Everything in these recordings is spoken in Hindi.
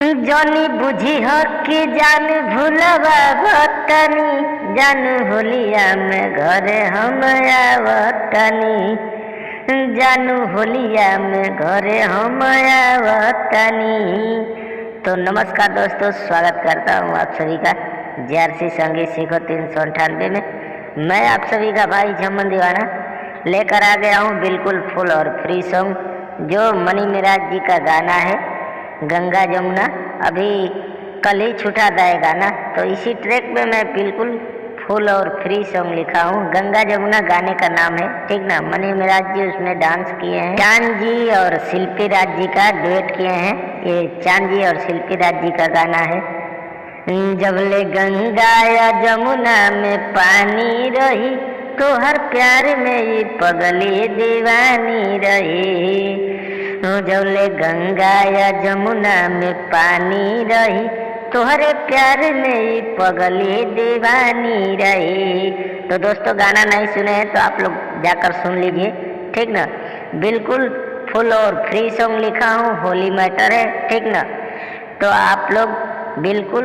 जनी बुझी हो कि जान भूलवा वतनी, जान होलिया में घरे हम आवतनी, जानू होलिया में घरे हम आवतनी। तो नमस्कार दोस्तों, स्वागत करता हूँ आप सभी का JRC संगीत सीखो 398 में। मैं आप सभी का भाई झमन दीवाना लेकर आ गया हूँ बिल्कुल फुल और फ्री सॉन्ग, जो मनी मिराज जी का गाना है गंगा जमुना। अभी कल ही छूटा था ये गाना, तो इसी ट्रैक में मैं बिल्कुल फुल और फ्री सॉन्ग लिखा हूँ। गंगा जमुना गाने का नाम है, ठीक ना। मनी मिराज जी उसमें डांस किए हैं, चांद जी और शिल्पी राज जी का डुएट किए हैं। ये चांद जी और शिल्पी राज जी का गाना है। जबले गंगा या जमुना में पानी रही, तो हर प्यार में ये पगली दीवानी रही। जबले गंगा या जमुना में पानी रही, तोहरे प्यार में ये पगली दीवानी रही। तो दोस्तों, गाना नहीं सुने हैं तो आप लोग जाकर सुन लीजिए, ठीक ना। बिल्कुल फुल और फ्री सॉन्ग लिखा हूँ, होली मैटर है, ठीक ना। तो आप लोग बिल्कुल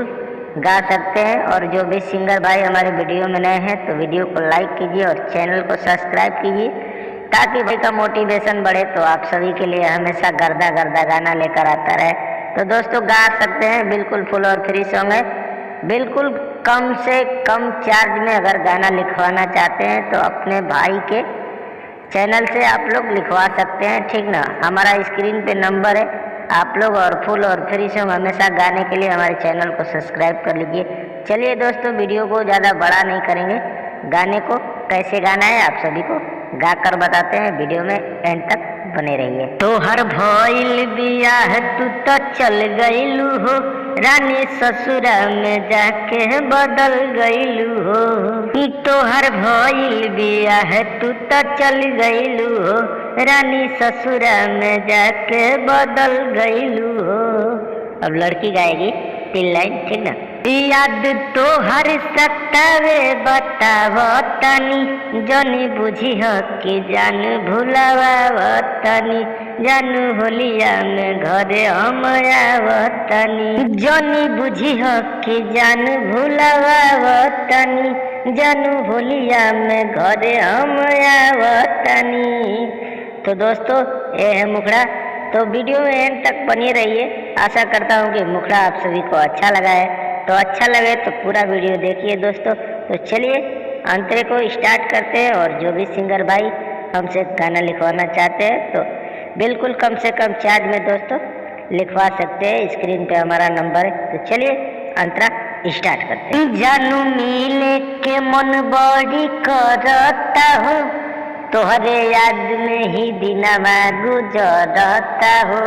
गा सकते हैं। और जो भी सिंगर भाई हमारे वीडियो में नए हैं तो वीडियो को लाइक कीजिए और चैनल को सब्सक्राइब कीजिए, ताकि भाई का मोटिवेशन बढ़े, तो आप सभी के लिए हमेशा गर्दा गर्दा गाना लेकर आता रहे। तो दोस्तों, गा सकते हैं, बिल्कुल फुल और फ्री सॉन्ग है। बिल्कुल कम से कम चार्ज में अगर गाना लिखवाना चाहते हैं तो अपने भाई के चैनल से आप लोग लिखवा सकते हैं, ठीक ना। हमारा स्क्रीन पे नंबर है, आप लोग और फुल और फ्री सॉन्ग हमेशा गाने के लिए हमारे चैनल को सब्सक्राइब कर लीजिए। चलिए दोस्तों, वीडियो को ज़्यादा बड़ा नहीं करेंगे, गाने को कैसे गाना है आप सभी को गा कर बताते हैं। वीडियो में एंड तक बने रहिए। तो हर भइल बियाह तू तो चल गइलू हो, रानी ससुरा में जाके बदल गइलू हो। तो हर भइल बियाह तू तो चल गइलू हो, रानी ससुरा में जाके बदल गइलू हो। अब लड़की गाएगी 3 लाइन, ठीक ना। याद तो हर सतावे बतावतनी, जनी बुझी हो कि जान भूलावतनी, जानू होलिया में घरे हम आवतनी, जनी बुझी हो कि जान भूलावतनी, जानू होलिया में घरे हम आवतनी। तो दोस्तों, ये है मुखड़ा। तो वीडियो में एंड तक बनी रहिए। आशा करता हूँ कि मुखड़ा आप सभी को अच्छा लगा है। तो अच्छा लगे तो पूरा वीडियो देखिए दोस्तों। तो चलिए अंतरे को स्टार्ट करते हैं। और जो भी सिंगर भाई हमसे गाना लिखवाना चाहते हैं तो बिल्कुल कम से कम चार्ज में दोस्तों लिखवा सकते हैं। स्क्रीन पे हमारा नंबर है। तो चलिए अंतरा स्टार्ट करते हैं। जानू मिले के मन बड़ी करता हो, तोहरे याद में ही दिनवा गुजरता हो।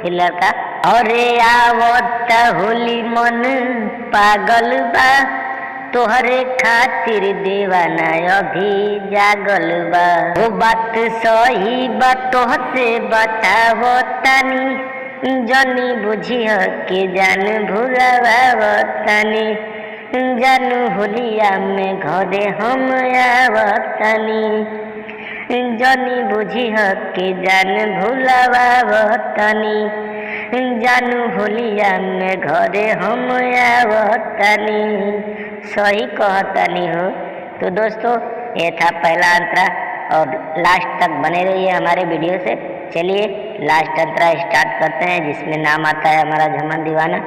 फिर लड़का, अरे आवत होली मन पागल बा, तोहरे खातिर दीवाना अभी जागल बा। वो बात सही बा, तोहसे बतावतनी, जनी बुझिह के जान भूलावतनी, जानू होलिया में घरे हम आवतनी, जनी बुझिह के जान भूलावतनी, जानू होलिया में घरे हम आवतनी। सही कहतनी हो। तो दोस्तों, ये था पहला अंतरा, और लास्ट तक बने रहिए हमारे वीडियो से। चलिए लास्ट अंतरा स्टार्ट करते हैं, जिसमें नाम आता है हमारा झमन दीवाना।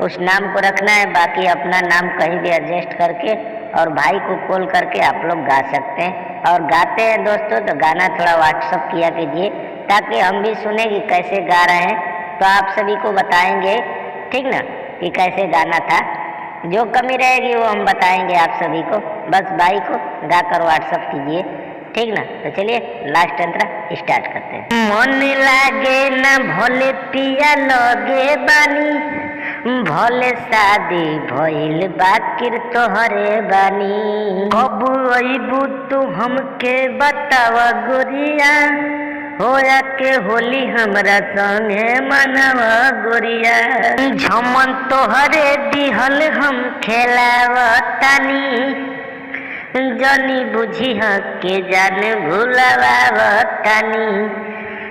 उस नाम को रखना है, बाकी अपना नाम कहीं भी एडजस्ट करके और भाई को कॉल करके आप लोग गा सकते हैं। और गाते हैं दोस्तों तो गाना थोड़ा व्हाट्सअप किया कीजिए, ताकि हम भी सुने कि कैसे गा रहे हैं। तो आप सभी को बताएंगे, ठीक ना, कि कैसे गाना था। जो कमी रहेगी वो हम बताएंगे आप सभी को। बस भाई को गाकर व्हाट्सअप कीजिए, ठीक ना। तो चलिए लास्ट अंतरा स्टार्ट करते हैं। मन लागे ना भोले पिया लगे बानी, भले शादी भइल बाकिर तोहरे बानी, कब अइबू तू हमके बताव गोरिया, होया के होली हमरा संगे मनवा गोरिया। झमन तोहरे दिहल हम खेलावतानी, जनी बुझिह के जान भूलावतानी,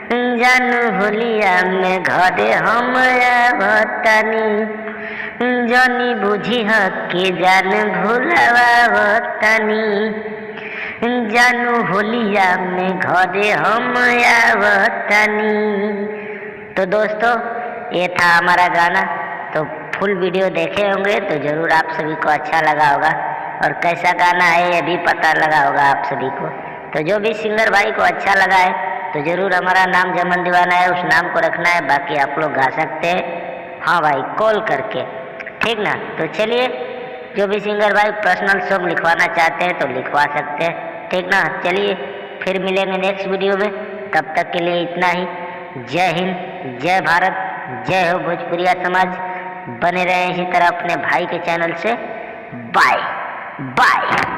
जानू होलिया में घरे हम आवतनी, जनी बुझी के जान भुलावतनी, जानू होलिया में घरे हम आवतनी। तो दोस्तों, ये था हमारा गाना। तो फुल वीडियो देखे होंगे तो ज़रूर आप सभी को अच्छा लगा होगा, और कैसा गाना है ये भी पता लगा होगा आप सभी को। तो जो भी सिंगर भाई को अच्छा लगा है तो ज़रूर हमारा नाम जमन दीवाना है, उस नाम को रखना है। बाकी आप लोग गा सकते हैं, हाँ भाई, कॉल करके, ठीक ना। तो चलिए, जो भी सिंगर भाई पर्सनल सॉन्ग लिखवाना चाहते हैं तो लिखवा सकते हैं, ठीक ना। चलिए फिर मिलेंगे नेक्स्ट वीडियो में, तब तक के लिए इतना ही। जय हिंद, जय भारत, जय हो भोजपुरिया समाज। बने रहे इसी तरह अपने भाई के चैनल से। Bye bye.